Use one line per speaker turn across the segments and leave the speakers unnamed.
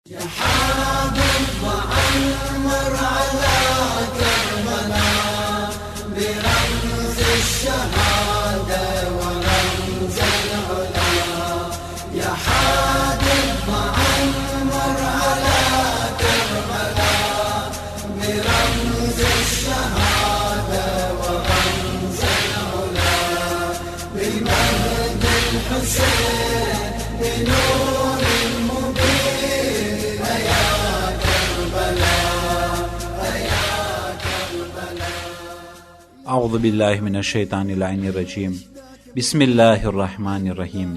يا حابب وعمر على كربلاء برمز الشهادة ورمز العلا. يا حابب وعمر على كربلاء برمز الشهادة ورمز العلا. بمجد الحسين بنور
أعوذ بالله من الشیطان اللعین الرجیم. بسم الله الرحمن الرحیم.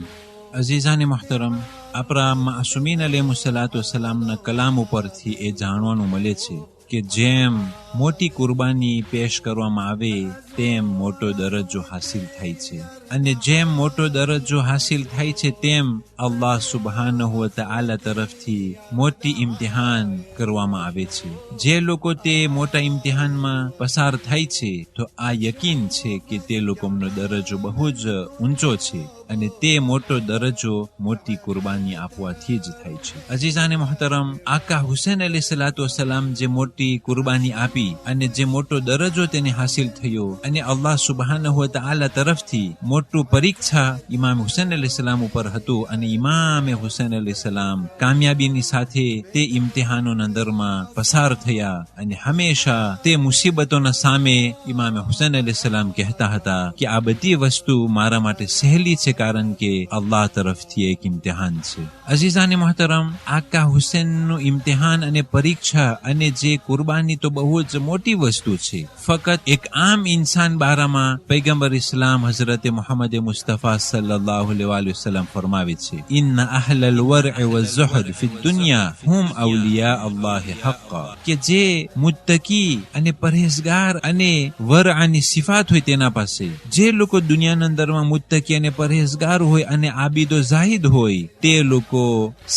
અઝીઝાને મુહતરમ, આપણા માસૂમીન અલૈહિસ્સલાતુવસ્સલામના કલામ ઉપરથી એ જાણવાનું મળે છે કે જેમ મોટી કુરબાની પેશ કરવામાં આવે તેમ મોટો દરજ્જો હાસિલ થાય છે, અને જેમ મોટો દરજ્જો હાસિલ થાય છે તેમ અલ્લાહ સુબહાનહુ વ તઆલા તરફથી મોટી ઇમ્તિહાન કરવામાં આવે છે. જે લોકો તે મોટા ઇમ્તિહાનમાં પસાર થાય છે તો આ યકીન છે કે તે લોકોનો દરજ્જો બહુ જ ઊંચો છે, અને તે મોટો દરજ્જો મોટી કુરબાની આપવાથી જ થાય છે. અઝીઝાને મુહતરમ, આકા હુસૈન અલૈહિસ્સલાતુવસ્સલામ જે મોટી કુરબાની આપી અને જે મોટો દરજ્જો તેને હાસિલ થયો, અને અલ્લાહ સુબહાનહુ વ તઆલા તરફથી મોટું પરીક્ષા ઇમામ હુસૈન અલૈહિસ્સલામ ઉપર હતું, અને ઇમામે હુસૈન અલૈહિસ્સલામ કામયાબીની સાથે તે ઇમ્તિહાનોના અંદરમાં પસાર થયા, અને હંમેશા તે મુસીબતોના સામે ઇમામે હુસૈન અલૈહિસ્સલામ કહેતા હતા કે આ બધી વસ્તુ મારા માટે સહેલી છે, કારણ કે અલ્લાહ તરફથી એક ઇમ્તિહાન છે. અઝીઝાને મુહતરમ, આકા હુસૈનનું ઇમ્તિહાન અને પરીક્ષા અને જે કુરબાની તો બહુ જ મોટી વસ્તુ છે. ફક્ત એક આમ ઇન્સાન બારામાં પૈગંબર ઇસ્લામ હઝરતે મુહમ્મદ મુસ્તફા સલ્લલ્લાહુ અલૈહિ વસલ્લમ ફરમાવે છે, ઇન્ન અહલલ વર'i વઝુહદ ફી દુનિયા હુમ અવલિયા અલ્લાહ હક્કા, કે જે મુત્તકી અને પરહેઝગાર અને વરઆની સિફાત હોય તેના પાસે, જે લોકો દુનિયાના અંદરમાં મુત્તકી અને પરહેઝગાર હોય અને આબિદો જાહિદ હોય, તે લોકો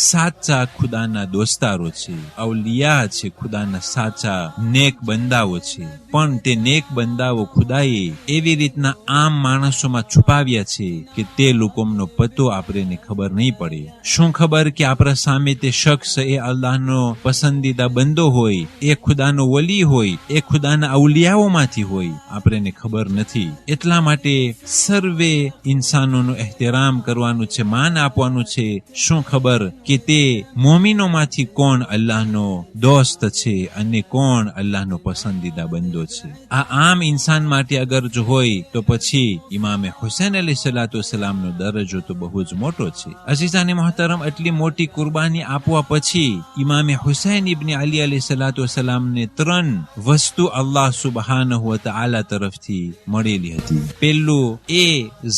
સાચા ખુદાના દોસ્તારો છે, અવલિયા છે, ખુદાના સાચા નેક બંદાઓ છે. પણ તે નેક બંદાઓ ખુદાએ એવી રીતના આમ માણસોમાં છુપાવ્યા છે કે તે લોકોનો પતો આપણને ખબર નહીં પડે. શું ખબર કે આપણા સામે તે શખ્સ એ અલ્લાહનો પસંદીદા બંદો હોય, એ ખુદાનો વલી હોય, એ ખુદાના અવલિયાઓમાંથી હોય, આપણને ખબર નથી. એટલા માટે સર્વે ઇન્સાનોનું એહતરામ કરવાનું છે, માન આપવાનું છે. શું ખબર કે તે મોમિનોમાંથી કોણ અલ્લાહનો દોસ્ત છે અને કોણ અલ્લાહનો પસંદીદા બંદો છે. આ આમ ઇન્સાન માટે અગર જો હોય તો પછી ઇમામે હુસૈન અલૈહિસ્સલાતુવસ્સલામનો દરજ્જો તો બહુ જ મોટો છે. અઝીઝાને મુહતરમ, એટલી મોટી કુરબાની આપવા પછી ઇમામે હુસૈન ઇબ્ન અલી અલૈહિસ્સલાતુવસ્સલામને 3 વસ્તુ અલ્લાહ સુબહાનહુ વ તઆલા તરફથી મળેલી હતી. પહેલું, એ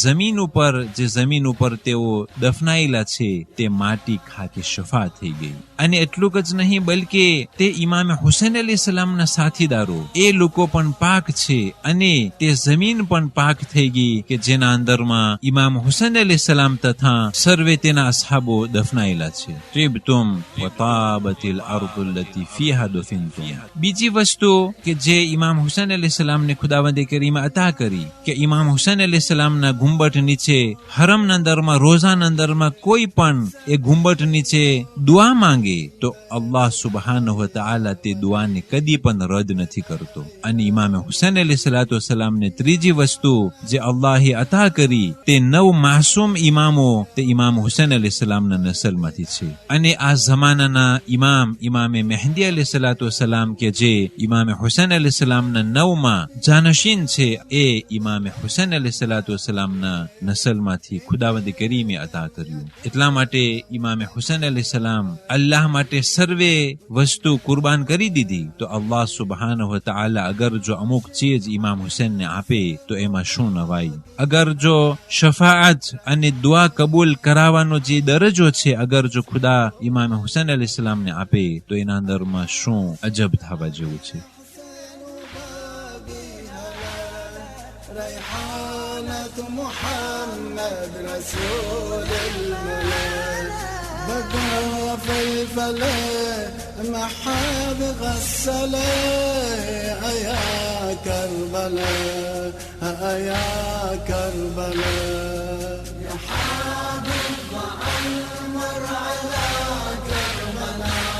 જમીન ઉપર તેઓ દફનાયેલા છે તે માટી ખાકે શફા થઈ ગઈ, અને એટલું જ નહીં બલકે તે ઇમામે હુસૈન અલૈહિસ્સલામના સાથીદારો એ લોકો પણ પાક છે, અને તે જમીન પણ પાક થઈ ગઈ કે જેના અંદરમાં ઇમામ હુસૈન અલૈહિસ્સલામ તથા સર્વે તેના અસહાબો દફનાયેલા છે. ત્રિબતુમ વતાબતિલ અર્દુ લતી ફીહા દફિનતુમ. બીજી વસ્તુ કે જે ઇમામ હુસૈન અલૈહિસ્સલામને ખુદાવંદે કરીમા અતા કરી કે ઇમામ હુસૈન અલૈહિસ્સલામના ગુંબટ નીચે હરમના અંદરમાં રોઝાના અંદરમાં કોઈ પણ એ ગુંબટ નીચે દુઆ માંગે તો અલ્લાહ સુબહાનહુ વ તઆલા તે દુઆને કદી પણ રદ નથી કરતો. અને ઇમામ હુસૈન અલૈહિસ્સલાતુવસ્સલામને ત્રીજી વસ્તુ જે અલ્લાહે અતા કરી તે 9 માસૂમ ઇમામો તે ઇમામ હુસૈન અલૈહિસ્સલામના નસલમાંથી છે. અને આ જમાનાના ઇમામે મહેદી અલૈહિસ્સલાતુવસ્સલામ કે જે ઇમામે હુસૈન અલૈહિસ્સલામના 9માં જાનશીન છે, એ ઇમામે હુસૈન અલૈહિસ્સલાતુવસ્સલામના નસલમાંથી ખુદાવંદ કરીમે અતા કર્યું. એટલા માટે ઇમામે હુસૈન અલૈહિસ્સલામ અલ્લાહ માટે સર્વે વસ્તુ કુરબાન કરી દીધી. તો અલ્લાહ સુબહાનહુ વ તઆલા અગર જો અમુક ચીજ ઇમામ હુસૈનને આપે તો એમાં શું નવાઈ. અગર જો શફાઅત અને દુઆ કબૂલ કરાવવાનો જે દરજ્જો છે, અગર જો ખુદા ઇમામ હુસૈન અલૈહિસ્સલામને આપે તો એના અંદરમાં શું અજબ થવા જેવું છે.
محاب غسله يا كربلاء يا كربلاء يا حابب وعمر على كربلاء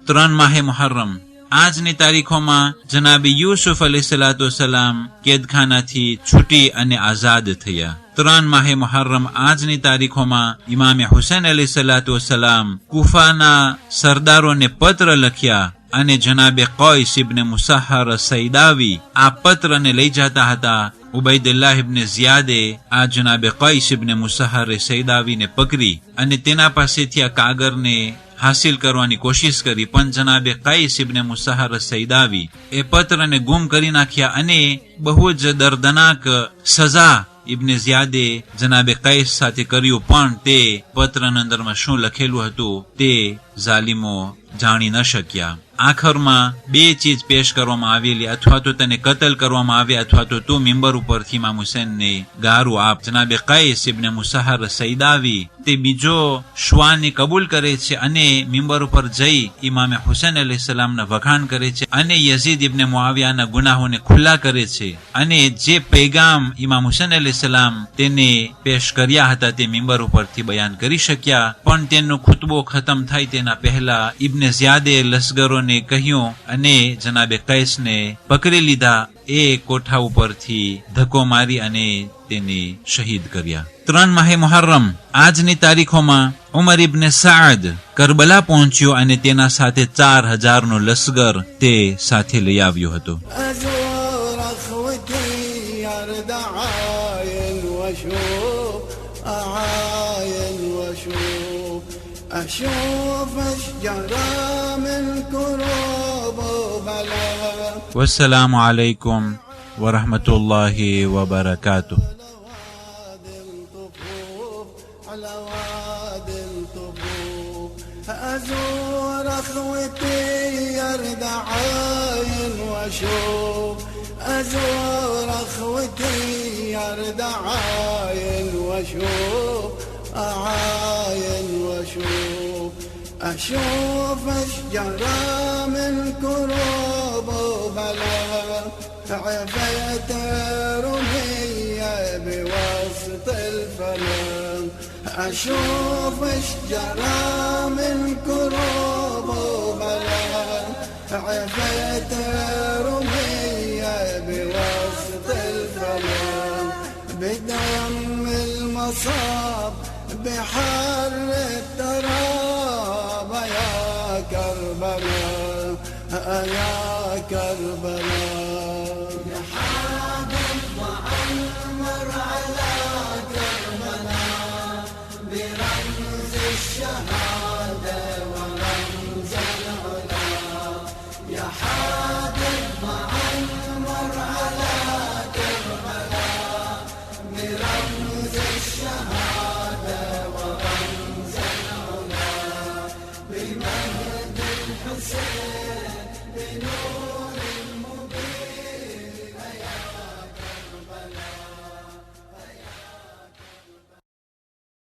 3 માહે મુહર્રમ આજની તારીખોમાં જનાબી યુસુફ અલૈહિસ્સલામ કેદખાનાથી છૂટી અને આઝાદ થયા. 3 માહે મુહર્રમ આજની તારીખોમાં ઇમામે હુસૈન અલૈહિસ્સલામ કુફાના સરદારોને પત્ર લખ્યા અને જનાબે કૈસ ઇબ્ન મુસહર સૈદાવી આ પત્રને લઈ જતા હતા. ઉબૈદુલ્લાહ ઇબ્ન ઝિયાદે આ જનાબે કૈસ ઇબ્ન મુસહર સૈદાવીને પકડી અને તેના પાસેથી આ કાગરને હાસિલ કરવાની કોશિશ કરી, પણ જનાબે કૈસ ઇબ્ન મુસહર સૈદાવી એ પત્રને ગુમ કરી નાખ્યા અને બહુ જ દર્દનાક સજા ઇબ્ન ઝિયાદે જનાબે કૈસ સાથે કર્યું, પણ તે પત્રના અંદરમાં શું લખેલું હતું તે ઝાલિમો જાણી ન શક્યા. આખરમાં 2 ચીજ પેશ કરવામાં આવેલી, અથવા તો તેને કતલ કરવામાં આવે અથવા તો તું મિંબર ઉપરથી ઇમામ હુસૈનને ગારું આપ. જનાબે કૈસ ઇબ્ન મુસહર સૈદાવી તે બીજો શ્વાને કબૂલ કરે છે અને મિંબર ઉપર જઈ ઇમામે હુસૈન અલૈહિસ્સલામના વખાણ કરે છે અને યઝીદ ઇબ્ન મુઆવિયાના ગુનાહોને ખુલ્લા કરે છે અને જે પૈગામ ઇમામ હુસૈન અલૈહિસ્સલામ તેને પેશ કર્યા હતા તે મિંબર ઉપરથી બયાન કરી શક્યા. પણ તેનો ખુતબો ખતમ થાય તેના પહેલા ઇબ્ન ઝિયાદે લશ્કરોને કહ્યું અને જનાબે કૈસને પકડી લીધા. એ કોઠા ઉપરથી ધક્કો મારી અને તેને શહીદ કર્યા. 3 માહે મુહર્રમ આજની તારીખોમાં ઉમર ઇબ્ન સાદ કરબલા પહોંચ્યો અને તેના સાથે 4000નો લશ્કર તે સાથે લઈ આવ્યો હતો. والسلام عليكم ورحمة الله وبركاته.
على واد الطفوف أزور أخوتي يرد عاين وأشوف أزور أخوتي يرد عاين وأشوف أعاين وأشوف أشوف أشجارا من كروب وبلا عفيت رمية بوسط الفلم أشوف أشجارا من كروب وبلا عفيت رمية بوسط الفلم بدم المصاب بحر التراب يا كربلاء يا كربلاء.